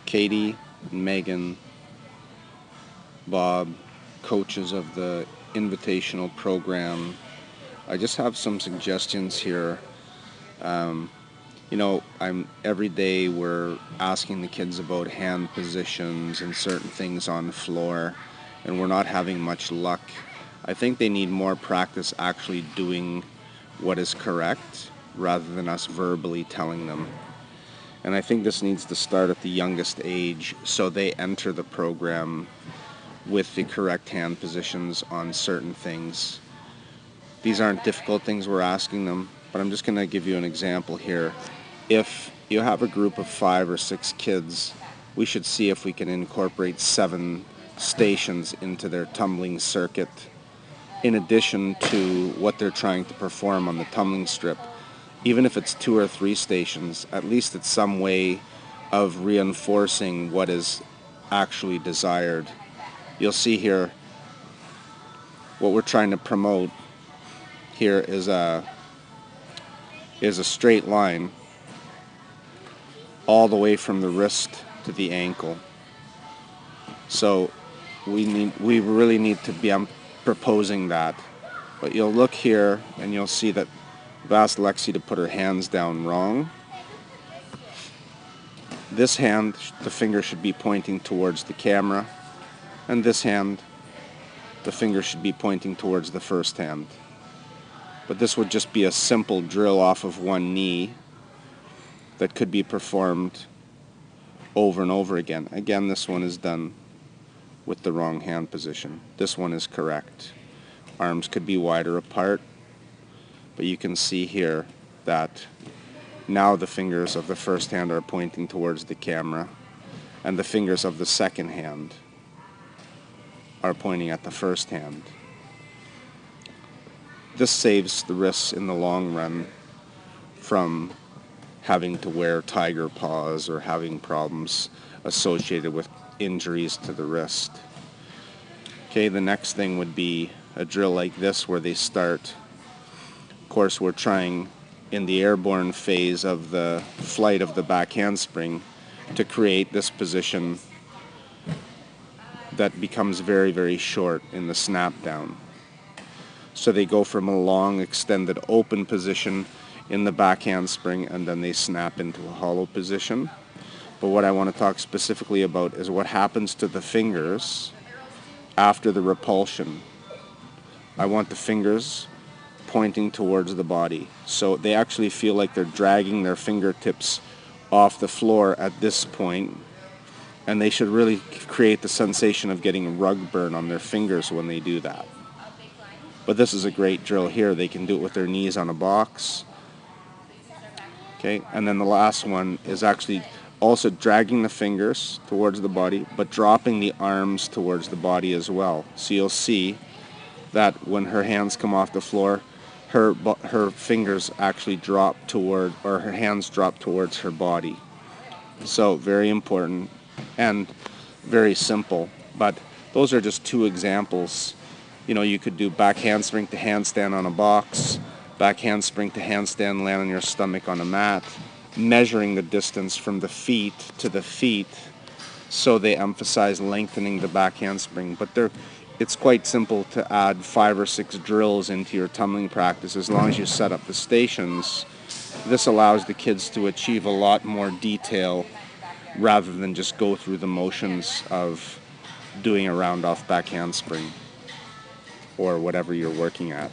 Katie, Megan, Bob, coaches of the Invitational program, I just have some suggestions here. Um, every day we're asking the kids about hand positions and certain things on the floor, and we're not having much luck. I think they need more practice actually doing what is correct rather than us verbally telling them. And I think this needs to start at the youngest age so they enter the program with the correct hand positions on certain things. These aren't difficult things we're asking them, but I'm just going to give you an example here. If you have a group of 5 or 6 kids, we should see if we can incorporate 7 stations into their tumbling circuit in addition to what they're trying to perform on the tumbling strip. Even if it's 2 or 3 stations, at least it's some way of reinforcing what is actually desired. You'll see here what we're trying to promote here is a straight line all the way from the wrist to the ankle. So we really need to be proposing that. But you'll look here and you'll see that I've asked Lexi to put her hands down wrong. This hand, the finger should be pointing towards the camera, and this hand, the finger should be pointing towards the first hand. But this would just be a simple drill off of one knee that could be performed over and over again. Again, this one is done with the wrong hand position. This one is correct. Arms could be wider apart, but you can see here that now the fingers of the first hand are pointing towards the camera, and the fingers of the second hand are pointing at the first hand. This saves the wrists in the long run from having to wear tiger paws or having problems associated with injuries to the wrist. Okay, the next thing would be a drill like this where they start. Of course, we're trying in the airborne phase of the flight of the back handspring to create this position that becomes very, very short in the snap down. So they go from a long, extended, open position in the back handspring, and then they snap into a hollow position. But what I want to talk specifically about is what happens to the fingers after the repulsion. I want the fingers pointing towards the body. So they actually feel like they're dragging their fingertips off the floor at this point, and they should really create the sensation of getting rug burn on their fingers when they do that. But this is a great drill here. They can do it with their knees on a box. Okay, and then the last one is actually also dragging the fingers towards the body, but dropping the arms towards the body as well. So you'll see that when her hands come off the floor, her fingers actually drop toward, or her hands drop towards her body. So very important and very simple. But those are just 2 examples. You could do back handspring to handstand on a box, back handspring to handstand, land on your stomach on a mat, measuring the distance from the feet to the feet, so they emphasize lengthening the back handspring. But it's quite simple to add 5 or 6 drills into your tumbling practice as long as you set up the stations. This allows the kids to achieve a lot more detail rather than just go through the motions of doing a round off back handspring or whatever you're working at.